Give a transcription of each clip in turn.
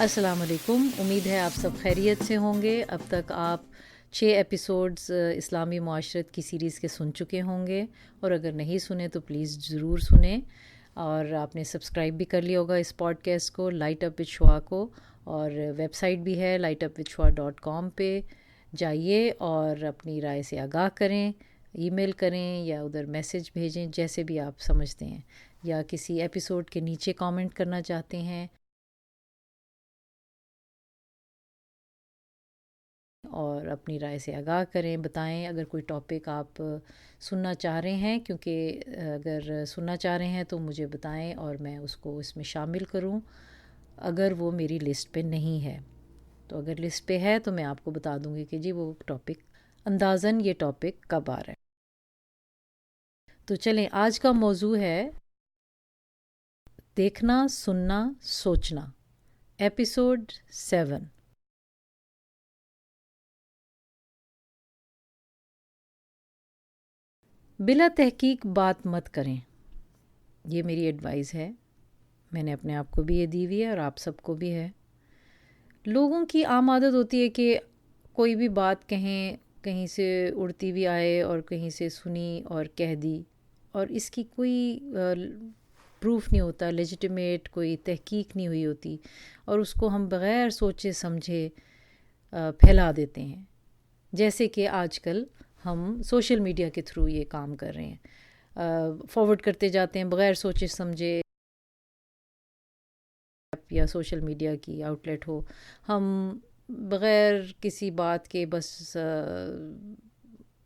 السلام علیکم. امید ہے آپ سب خیریت سے ہوں گے. اب تک آپ 6 ایپیسوڈز اسلامی معاشرت کی سیریز کے سن چکے ہوں گے، اور اگر نہیں سنے تو پلیز ضرور سنیں. اور آپ نے سبسکرائب بھی کر لیا ہوگا اس پوڈ کاسٹ کو، لائٹ اپ وتھ شعاع کو. اور ویب سائٹ بھی ہے lightupwithshua.com پہ جائیے اور اپنی رائے سے آگاہ کریں، ای میل کریں یا ادھر میسج بھیجیں، جیسے بھی آپ سمجھتے ہیں، یا کسی ایپیسوڈ کے نیچے کامنٹ کرنا چاہتے ہیں اور اپنی رائے سے آگاہ کریں. بتائیں اگر کوئی ٹاپک آپ سننا چاہ رہے ہیں، کیونکہ اگر سننا چاہ رہے ہیں تو مجھے بتائیں اور میں اس کو اس میں شامل کروں اگر وہ میری لسٹ پہ نہیں ہے. تو اگر لسٹ پہ ہے تو میں آپ کو بتا دوں گی کہ جی وہ ٹاپک اندازاً یہ ٹاپک کب آ رہا ہے. تو چلیں، آج کا موضوع ہے دیکھنا، سننا، سوچنا، ایپیسوڈ 7. بلا تحقیق بات مت کریں، یہ میری ایڈوائز ہے. میں نے اپنے آپ کو بھی یہ دی ہوئی ہے اور آپ سب کو بھی ہے. لوگوں کی عام عادت ہوتی ہے کہ کوئی بھی بات کہیں، کہیں سے اڑتی بھی آئے اور کہیں سے سنی اور کہہ دی، اور اس کی کوئی پروف نہیں ہوتا، لیجیٹیمیٹ کوئی تحقیق نہیں ہوئی ہوتی، اور اس کو ہم بغیر سوچے سمجھے پھیلا دیتے ہیں. جیسے کہ آج کل ہم سوشل میڈیا کے تھرو یہ کام کر رہے ہیں، فارورڈ کرتے جاتے ہیں بغیر سوچے سمجھے. یا سوشل میڈیا کی آؤٹلیٹ ہو، ہم بغیر کسی بات کے بس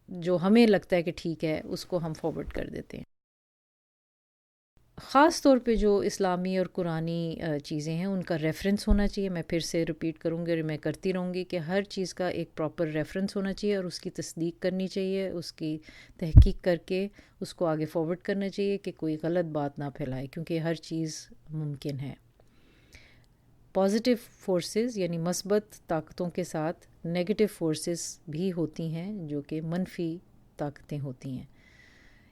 جو ہمیں لگتا ہے کہ ٹھیک ہے اس کو ہم فارورڈ کر دیتے ہیں. خاص طور پہ جو اسلامی اور قرآنی چیزیں ہیں ان کا ریفرنس ہونا چاہیے. میں پھر سے ریپیٹ کروں گی اور میں کرتی رہوں گی کہ ہر چیز کا ایک پراپر ریفرنس ہونا چاہیے اور اس کی تصدیق کرنی چاہیے، اس کی تحقیق کر کے اس کو آگے فارورڈ کرنا چاہیے کہ کوئی غلط بات نہ پھیلائے، کیونکہ ہر چیز ممکن ہے. پازیٹیو فورسز یعنی مثبت طاقتوں کے ساتھ نیگیٹو فورسز بھی ہوتی ہیں جو کہ منفی طاقتیں ہوتی ہیں.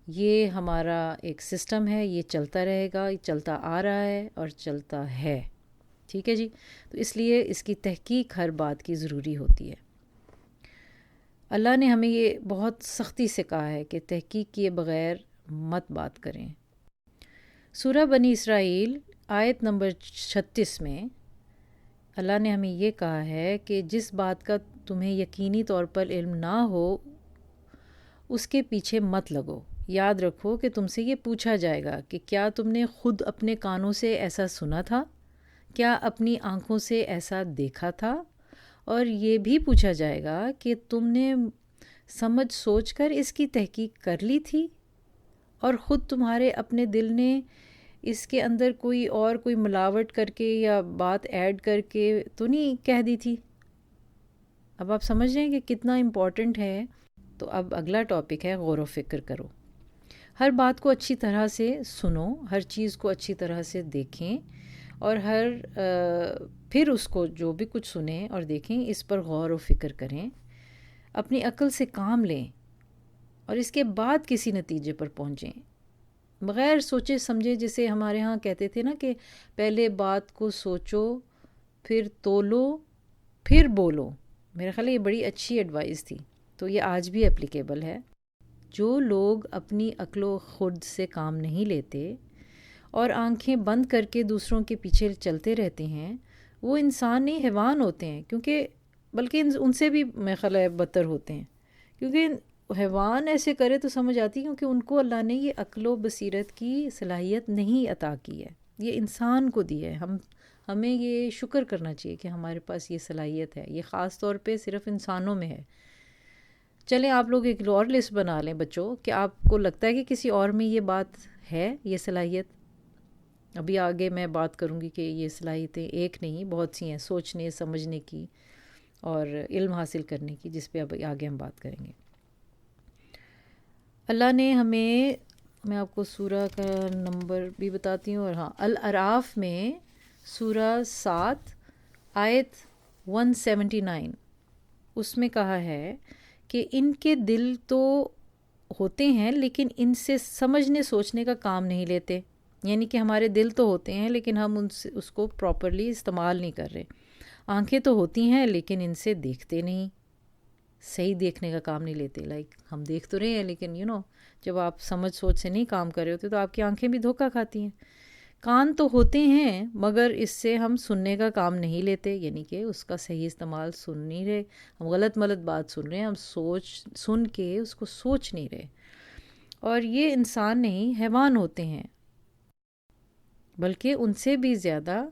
یہ ہمارا ایک سسٹم ہے، یہ چلتا رہے گا، یہ چلتا آ رہا ہے اور چلتا ہے. ٹھیک ہے جی. تو اس لیے اس کی تحقیق ہر بات کی ضروری ہوتی ہے. اللہ نے ہمیں یہ بہت سختی سے کہا ہے کہ تحقیق کیے بغیر مت بات کریں. سورہ بنی اسرائیل آیت نمبر 36 میں اللہ نے ہمیں یہ کہا ہے کہ جس بات کا تمہیں یقینی طور پر علم نہ ہو اس کے پیچھے مت لگو. یاد رکھو کہ تم سے یہ پوچھا جائے گا کہ کیا تم نے خود اپنے کانوں سے ایسا سنا تھا، کیا اپنی آنکھوں سے ایسا دیکھا تھا، اور یہ بھی پوچھا جائے گا کہ تم نے سمجھ سوچ کر اس کی تحقیق کر لی تھی، اور خود تمہارے اپنے دل نے اس کے اندر کوئی ملاوٹ کر کے یا بات ایڈ کر کے تو نہیں کہہ دی تھی. اب آپ سمجھ رہے ہیں کہ کتنا امپورٹنٹ ہے. تو اب اگلا ٹاپک ہے غور و فکر کرو. ہر بات کو اچھی طرح سے سنو، ہر چیز کو اچھی طرح سے دیکھیں، اور پھر اس کو جو بھی کچھ سنیں اور دیکھیں اس پر غور و فکر کریں، اپنی عقل سے کام لیں اور اس کے بعد کسی نتیجے پر پہنچیں بغیر سوچے سمجھے. جسے ہمارے ہاں کہتے تھے نا کہ پہلے بات کو سوچو، پھر تولو، پھر بولو. میرا خیال ہے یہ بڑی اچھی ایڈوائس تھی، تو یہ آج بھی اپلیکیبل ہے. جو لوگ اپنی عقل و خرد سے کام نہیں لیتے اور آنکھیں بند کر کے دوسروں کے پیچھے چلتے رہتے ہیں، وہ انسان نہیں حیوان ہوتے ہیں. کیونکہ بلکہ ان سے بھی میرا خیال ہے بدتر ہوتے ہیں، کیونکہ حیوان ایسے کرے تو سمجھ آتی، کیونکہ ان کو اللہ نے یہ عقل و بصیرت کی صلاحیت نہیں عطا کی ہے، یہ انسان کو دی ہے. ہمیں یہ شکر کرنا چاہیے کہ ہمارے پاس یہ صلاحیت ہے. یہ خاص طور پہ صرف انسانوں میں ہے. چلیں آپ لوگ ایک اور لسٹ بنا لیں بچوں کہ آپ کو لگتا ہے کہ کسی اور میں یہ بات ہے، یہ صلاحیت. ابھی آگے میں بات کروں گی کہ یہ صلاحیتیں ایک نہیں بہت سی ہیں، سوچنے سمجھنے کی اور علم حاصل کرنے کی، جس پہ اب آگے ہم بات کریں گے. اللہ نے میں آپ کو سورہ کا نمبر بھی بتاتی ہوں، اور ہاں الاعراف میں سورہ 7 آیت 179 اس میں کہا ہے کہ ان کے دل تو ہوتے ہیں لیکن ان سے سمجھنے سوچنے کا کام نہیں لیتے. یعنی کہ ہمارے دل تو ہوتے ہیں لیکن ہم اس کو پراپرلی استعمال نہیں کر رہے. آنکھیں تو ہوتی ہیں لیکن ان سے دیکھتے نہیں، صحیح دیکھنے کا کام نہیں لیتے. لائک ہم دیکھ تو رہے ہیں لیکن جب آپ سمجھ سوچ سے نہیں کام کر رہے ہوتے تو آپ کی آنکھیں بھی دھوکہ کھاتی ہیں. کان تو ہوتے ہیں مگر اس سے ہم سننے کا کام نہیں لیتے، یعنی کہ اس کا صحیح استعمال سن نہیں رہے. ہم غلط ملت بات سن رہے ہیں، ہم سن کے اس کو سوچ نہیں رہے. اور یہ انسان نہیں، حیوان ہوتے ہیں، بلکہ ان سے بھی زیادہ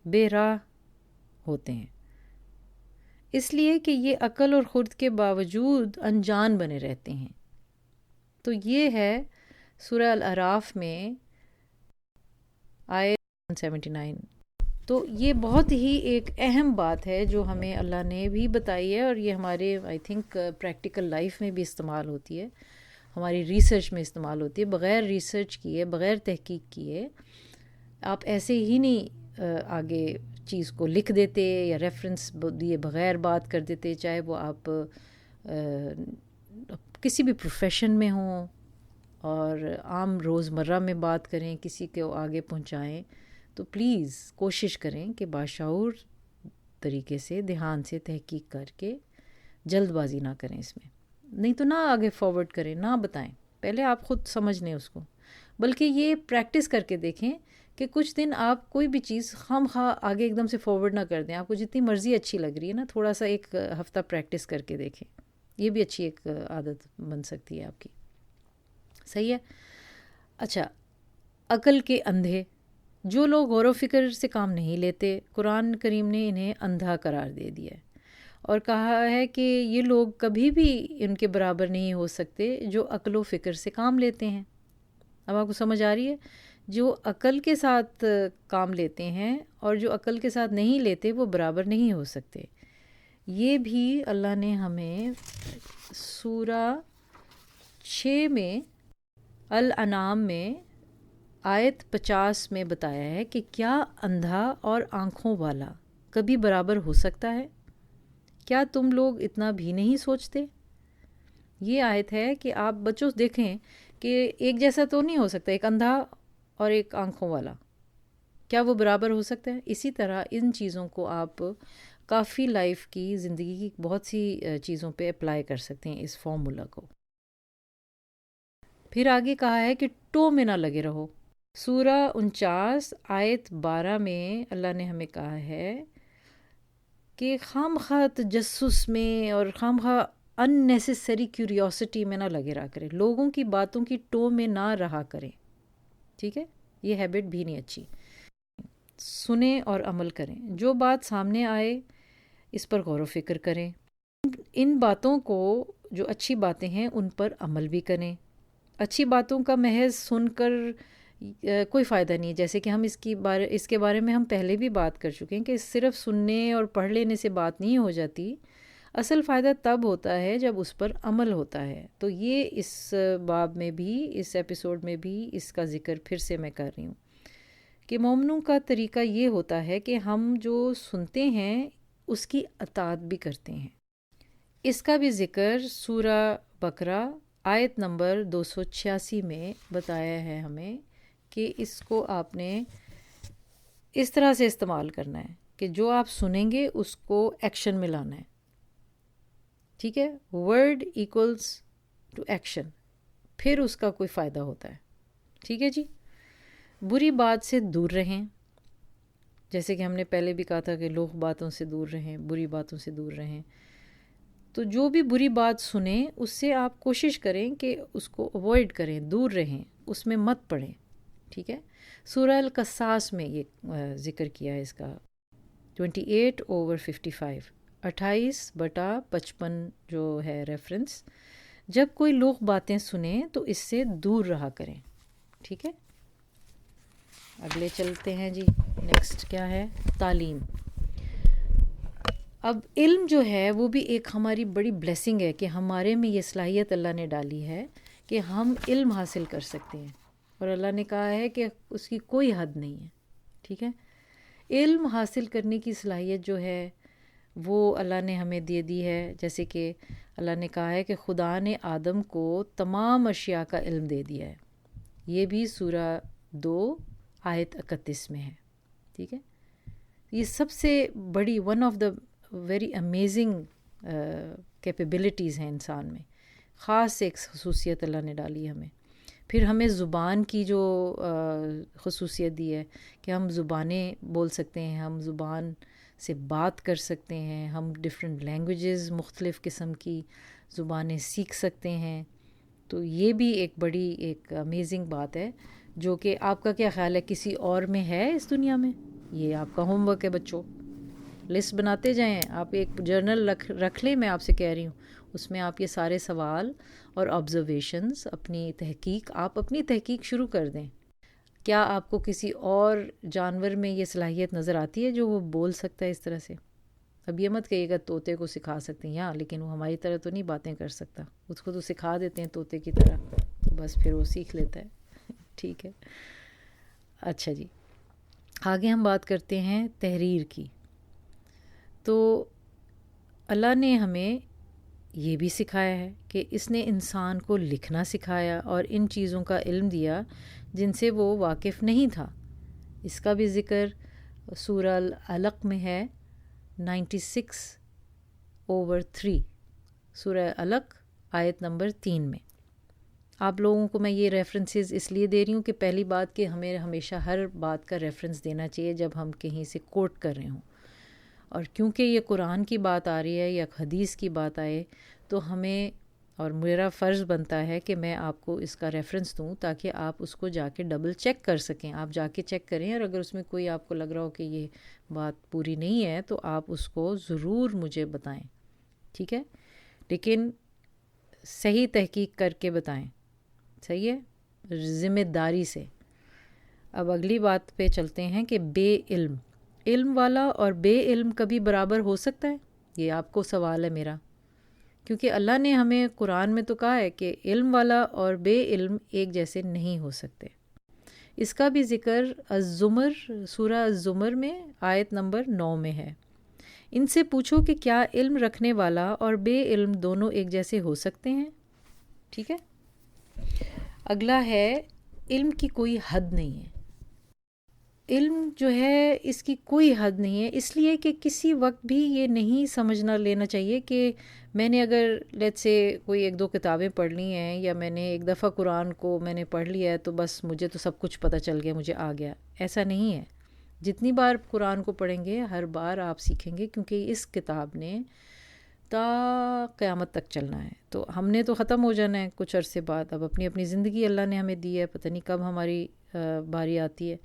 بے راہ ہوتے ہیں. اس لیے کہ یہ عقل اور خرد کے باوجود انجان بنے رہتے ہیں. تو یہ ہے سورہ الاعراف میں آیت 179. تو یہ بہت ہی ایک اہم بات ہے جو ہمیں اللہ نے بھی بتائی ہے، اور یہ ہمارے آئی تھنک پریکٹیکل لائف میں بھی استعمال ہوتی ہے، ہماری ریسرچ میں استعمال ہوتی ہے. بغیر ریسرچ کیے، بغیر تحقیق کیے آپ ایسے ہی نہیں آگے چیز کو لکھ دیتے یا ریفرنس دیے بغیر بات کر دیتے، چاہے وہ آپ کسی بھی پروفیشن میں ہوں اور عام روزمرہ میں بات کریں، کسی کو آگے پہنچائیں. تو پلیز کوشش کریں کہ باشعور طریقے سے، دھیان سے تحقیق کر کے جلد بازی نہ کریں اس میں. نہیں تو نہ آگے فارورڈ کریں، نہ بتائیں، پہلے آپ خود سمجھ لیں اس کو. بلکہ یہ پریکٹس کر کے دیکھیں کہ کچھ دن آپ کوئی بھی چیز خام خواہ آگے ایک دم سے فارورڈ نہ کر دیں. آپ کو جتنی مرضی اچھی لگ رہی ہے نا، تھوڑا سا ایک ہفتہ پریکٹس کر کے دیکھیں. یہ بھی اچھی ایک عادت بن سکتی ہے آپ کی. صحیح ہے. اچھا، عقل کے اندھے، جو لوگ غور و فکر سے کام نہیں لیتے، قرآن کریم نے انہیں اندھا قرار دے دیا ہے اور کہا ہے کہ یہ لوگ کبھی بھی ان کے برابر نہیں ہو سکتے جو عقل و فکر سے کام لیتے ہیں. اب آپ کو سمجھ آ رہی ہے؟ جو عقل کے ساتھ کام لیتے ہیں اور جو عقل کے ساتھ نہیں لیتے وہ برابر نہیں ہو سکتے. یہ بھی اللہ نے ہمیں سورہ 6 میں الانعام میں آیت 50 میں بتایا ہے کہ کیا اندھا اور آنکھوں والا کبھی برابر ہو سکتا ہے؟ کیا تم لوگ اتنا بھی نہیں سوچتے؟ یہ آیت ہے کہ آپ بچوں دیکھیں کہ ایک جیسا تو نہیں ہو سکتا، ایک اندھا اور ایک آنکھوں والا، کیا وہ برابر ہو سکتا ہے؟ اسی طرح ان چیزوں کو آپ کافی لائف کی، زندگی کی بہت سی چیزوں پہ اپلائی کر سکتے ہیں اس فارمولا کو. پھر آگے کہا ہے کہ ٹو میں نہ لگے رہو. سورہ 49 آیت 12 میں اللہ نے ہمیں کہا ہے کہ خام خواہ تجسس میں اور خام خواہ اننیسیسری کیوریوسٹی میں نہ لگے رہا کریں، لوگوں کی باتوں کی ٹو میں نہ رہا کریں. ٹھیک ہے، یہ ہیبٹ بھی نہیں اچھی. سنیں اور عمل کریں، جو بات سامنے آئے اس پر غور و فکر کریں، ان باتوں کو جو اچھی باتیں ہیں ان پر عمل بھی کریں. اچھی باتوں کا محض سن کر کوئی فائدہ نہیں ہے. جیسے کہ ہم اس کے بارے میں ہم پہلے بھی بات کر چکے ہیں کہ صرف سننے اور پڑھ لینے سے بات نہیں ہو جاتی. اصل فائدہ تب ہوتا ہے جب اس پر عمل ہوتا ہے. تو یہ اس باب میں بھی، اس ایپیسوڈ میں بھی اس کا ذکر پھر سے میں کر رہی ہوں کہ مومنوں کا طریقہ یہ ہوتا ہے کہ ہم جو سنتے ہیں اس کی اطاعت بھی کرتے ہیں. اس کا بھی ذکر سورہ بقرہ آیت نمبر 286 میں بتایا ہے ہمیں کہ اس کو آپ نے اس طرح سے استعمال کرنا ہے کہ جو آپ سنیں گے اس کو ایکشن میں لانا ہے. ٹھیک ہے، ورڈ ایکولز ٹو ایکشن، پھر اس کا کوئی فائدہ ہوتا ہے. ٹھیک ہے جی. بری بات سے دور رہیں، جیسے کہ ہم نے پہلے بھی کہا تھا کہ لوگ باتوں سے دور رہیں، بری باتوں سے دور رہیں. تو جو بھی بری بات سنیں اس سے آپ کوشش کریں کہ اس کو اوائڈ کریں، دور رہیں، اس میں مت پڑیں. ٹھیک ہے. سورہ القصاص میں یہ ذکر کیا ہے اس کا 28/55، 28/55 جو ہے ریفرنس. جب کوئی لوگ باتیں سنیں تو اس سے دور رہا کریں. ٹھیک ہے. اگلے چلتے ہیں جی. نیکسٹ کیا ہے؟ تعلیم. اب علم جو ہے وہ بھی ایک ہماری بڑی بلیسنگ ہے کہ ہمارے میں یہ صلاحیت اللہ نے ڈالی ہے کہ ہم علم حاصل کر سکتے ہیں، اور اللہ نے کہا ہے کہ اس کی کوئی حد نہیں ہے. ٹھیک ہے. علم حاصل کرنے کی صلاحیت جو ہے وہ اللہ نے ہمیں دے دی ہے. جیسے کہ اللہ نے کہا ہے کہ خدا نے آدم کو تمام اشیاء کا علم دے دیا ہے. یہ بھی سورہ 2 آیت 31 میں ہے. ٹھیک ہے، یہ سب سے بڑی one of the very amazing capabilities ہیں انسان میں. خاص ایک خصوصیت اللہ نے ڈالی ہمیں. پھر ہمیں زبان کی جو خصوصیت دی ہے کہ ہم زبانیں بول سکتے ہیں، ہم زبان سے بات کر سکتے ہیں، ہم ڈفرینٹ لینگویجز مختلف قسم کی زبانیں سیکھ سکتے ہیں. تو یہ بھی ایک بڑی ایک امیزنگ بات ہے، جو کہ آپ کا کیا خیال ہے کسی اور میں ہے اس دنیا میں؟ یہ آپ کا ہوم ورک ہے بچوں، لسٹ بناتے جائیں. آپ ایک جرنل رکھ لیں، میں آپ سے کہہ رہی ہوں، اس میں آپ یہ سارے سوال اور آبزرویشنز آپ اپنی تحقیق شروع کر دیں. کیا آپ کو کسی اور جانور میں یہ صلاحیت نظر آتی ہے جو وہ بول سکتا ہے اس طرح سے؟ اب یہ مت کہیے گا طوطے کو سکھا سکتے ہیں یہاں، لیکن وہ ہماری طرح تو نہیں باتیں کر سکتا. اس کو تو سکھا دیتے ہیں طوطے کی طرح، تو بس پھر وہ سیکھ لیتا ہے. ٹھیک ہے، اچھا جی، آگے ہم بات کرتے ہیں تحریر کی. تو اللہ نے ہمیں یہ بھی سکھایا ہے کہ اس نے انسان کو لکھنا سکھایا اور ان چیزوں کا علم دیا جن سے وہ واقف نہیں تھا. اس کا بھی ذکر سورہ العلق میں ہے 96/3، سورہ العلق آیت نمبر 3 میں. آپ لوگوں کو میں یہ ریفرنسز اس لیے دے رہی ہوں کہ پہلی بات کہ ہمیں ہمیشہ ہر بات کا ریفرنس دینا چاہیے جب ہم کہیں سے کوٹ کر رہے ہوں. اور کیونکہ یہ قرآن کی بات آ رہی ہے یا حدیث کی بات آئے تو ہمیں اور میرا فرض بنتا ہے کہ میں آپ کو اس کا ریفرنس دوں تاکہ آپ اس کو جا کے ڈبل چیک کر سکیں. آپ جا کے چیک کریں، اور اگر اس میں کوئی آپ کو لگ رہا ہو کہ یہ بات پوری نہیں ہے تو آپ اس کو ضرور مجھے بتائیں. ٹھیک ہے، لیکن صحیح تحقیق کر کے بتائیں. صحیح ہے، ذمہ داری سے. اب اگلی بات پہ چلتے ہیں کہ بے علم والا اور بے علم کبھی برابر ہو سکتا ہے؟ یہ آپ کو سوال ہے میرا، کیونکہ اللہ نے ہمیں قرآن میں تو کہا ہے کہ علم والا اور بے علم ایک جیسے نہیں ہو سکتے. اس کا بھی ذکر الزمر سورہ الزمر میں آیت نمبر 9 میں ہے. ان سے پوچھو کہ کیا علم رکھنے والا اور بے علم دونوں ایک جیسے ہو سکتے ہیں؟ ٹھیک ہے، اگلا ہے علم کی کوئی حد نہیں ہے. علم جو ہے اس کی کوئی حد نہیں ہے، اس لیے کہ کسی وقت بھی یہ نہیں سمجھنا لینا چاہیے کہ میں نے اگر لیٹ سے کوئی 1-2 کتابیں پڑھ لی ہیں یا میں نے ایک دفعہ قرآن کو میں نے پڑھ لیا ہے تو بس مجھے تو سب کچھ پتہ چل گیا، مجھے آ گیا. ایسا نہیں ہے. جتنی بار قرآن کو پڑھیں گے ہر بار آپ سیکھیں گے، کیونکہ اس کتاب نے تا قیامت تک چلنا ہے. تو ہم نے تو ختم ہو جانا ہے کچھ عرصے بعد. اب اپنی زندگی اللہ نے ہمیں دی ہے، پتہ نہیں کب ہماری باری آتی ہے،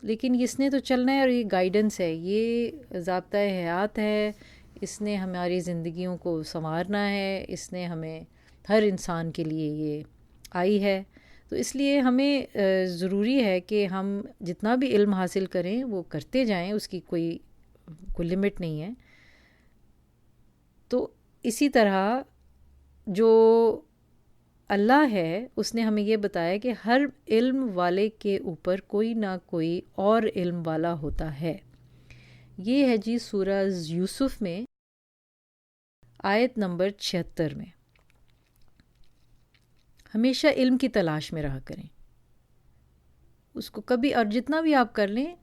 لیکن اس نے تو چلنا ہے. اور یہ گائیڈنس ہے، یہ ضابطۂ حیات ہے، اس نے ہماری زندگیوں کو سنوارنا ہے، اس نے ہمیں ہر انسان کے لیے یہ آئی ہے. تو اس لیے ہمیں ضروری ہے کہ ہم جتنا بھی علم حاصل کریں وہ کرتے جائیں، اس کی کوئی لمٹ نہیں ہے. تو اسی طرح جو اللہ ہے اس نے ہمیں یہ بتایا کہ ہر علم والے کے اوپر کوئی نہ کوئی اور علم والا ہوتا ہے. یہ ہے جی سورہ یوسف میں آیت نمبر 76 میں. ہمیشہ علم کی تلاش میں رہا کریں، اس کو کبھی، اور جتنا بھی آپ کر لیں،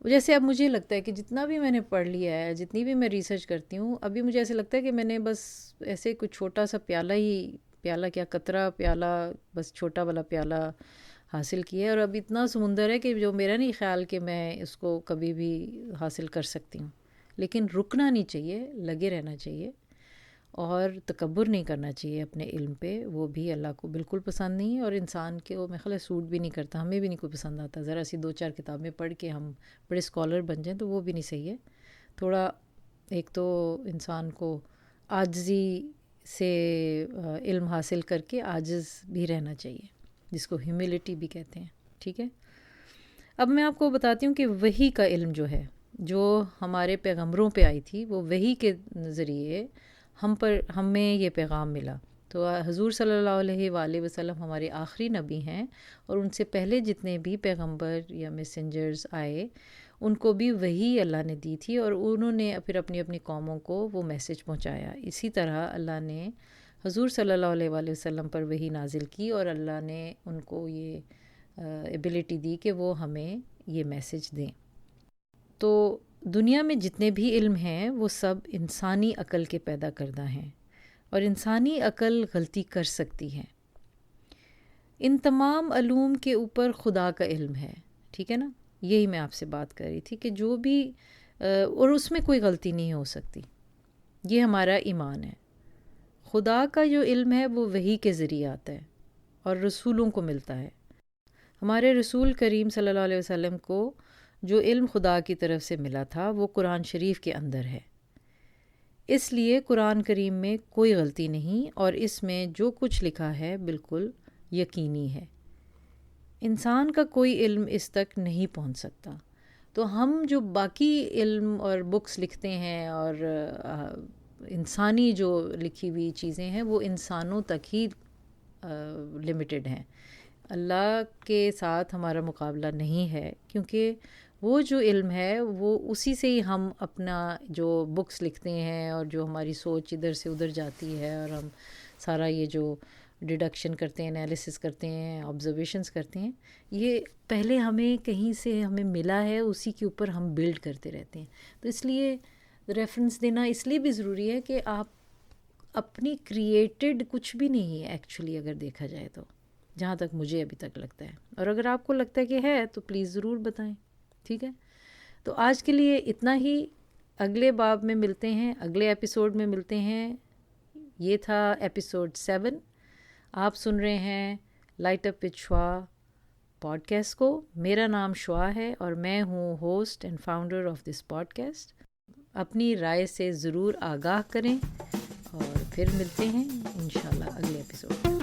جیسے اب مجھے لگتا ہے کہ جتنا بھی میں نے پڑھ لیا ہے، جتنی بھی میں ریسرچ کرتی ہوں، ابھی مجھے ایسے لگتا ہے کہ میں نے بس ایسے کچھ چھوٹا سا پیالہ کیا قطرہ پیالہ، بس چھوٹا والا پیالہ حاصل کیا ہے، اور اب اتنا سمندر ہے کہ جو میرا نہیں خیال کہ میں اس کو کبھی بھی حاصل کر سکتی ہوں. لیکن رکنا نہیں چاہیے، لگے رہنا چاہیے، اور تکبر نہیں کرنا چاہیے اپنے علم پہ. وہ بھی اللہ کو بالکل پسند نہیں ہے، اور انسان کے وہ میرے خیال سوٹ بھی نہیں کرتا، ہمیں بھی نہیں کوئی پسند آتا. ذرا سی 2-4 کتابیں پڑھ کے ہم بڑے اسکالر بن جائیں تو وہ بھی نہیں صحیح ہے. تھوڑا ایک تو انسان کو عاجزی سے علم حاصل کر کے عاجز بھی رہنا چاہیے، جس کو ہیوملٹی بھی کہتے ہیں. ٹھیک ہے، اب میں آپ کو بتاتی ہوں کہ وحی کا علم جو ہے، جو ہمارے پیغمبروں پہ آئی تھی، وہ وحی کے ذریعے ہمیں یہ پیغام ملا. تو حضور صلی اللہ علیہ وآلہ وسلم ہمارے آخری نبی ہیں، اور ان سے پہلے جتنے بھی پیغمبر یا میسنجرز آئے ان کو بھی وحی اللہ نے دی تھی، اور انہوں نے پھر اپنی اپنی قوموں کو وہ میسج پہنچایا. اسی طرح اللہ نے حضور صلی اللہ علیہ وآلہ وسلم پر وحی نازل کی، اور اللہ نے ان کو یہ ایبلٹی دی کہ وہ ہمیں یہ میسج دیں. تو دنیا میں جتنے بھی علم ہیں وہ سب انسانی عقل کے پیدا کردہ ہیں، اور انسانی عقل غلطی کر سکتی ہے. ان تمام علوم کے اوپر خدا کا علم ہے، ٹھیک ہے نا. یہی میں آپ سے بات کر رہی تھی کہ جو بھی اور اس میں کوئی غلطی نہیں ہو سکتی. یہ ہمارا ایمان ہے. خدا کا جو علم ہے وہ وحی کے ذریعے آتا ہے اور رسولوں کو ملتا ہے. ہمارے رسول کریم صلی اللہ علیہ وسلم کو جو علم خدا کی طرف سے ملا تھا وہ قرآن شریف کے اندر ہے. اس لیے قرآن کریم میں کوئی غلطی نہیں، اور اس میں جو کچھ لکھا ہے بالکل یقینی ہے. انسان کا کوئی علم اس تک نہیں پہنچ سکتا. تو ہم جو باقی علم اور بکس لکھتے ہیں اور انسانی جو لکھی ہوئی چیزیں ہیں وہ انسانوں تک ہی لمیٹڈ ہیں. اللہ کے ساتھ ہمارا مقابلہ نہیں ہے، کیونکہ وہ جو علم ہے وہ اسی سے ہی ہم اپنا جو بکس لکھتے ہیں اور جو ہماری سوچ ادھر سے ادھر جاتی ہے، اور ہم سارا یہ جو ڈیڈکشن کرتے ہیں، انالیسس کرتے ہیں، آبزرویشنس کرتے ہیں، یہ پہلے ہمیں کہیں سے ہمیں ملا ہے، اسی کے اوپر ہم بلڈ کرتے رہتے ہیں. تو اس لیے ریفرنس دینا اس لیے بھی ضروری ہے کہ آپ اپنی کریٹڈ کچھ بھی نہیں ہے ایکچولی، اگر دیکھا جائے تو، جہاں تک مجھے ابھی تک لگتا ہے. اور اگر آپ کو لگتا ہے کہ ہے تو پلیز ضرور بتائیں، ٹھیک ہے. تو آج کے لیے اتنا ہی. اگلے باب میں ملتے ہیں، اگلے ایپیسوڈ میں ملتے ہیں. یہ تھا ایپیسوڈ 7. آپ سن رہے ہیں light up with Shua podcast کو. میرا نام شعا ہے اور میں ہوں host and founder of this podcast. اپنی رائے سے ضرور آگاہ کریں، اور پھر ملتے ہیں انشاءاللہ اگلے ایپیسوڈ.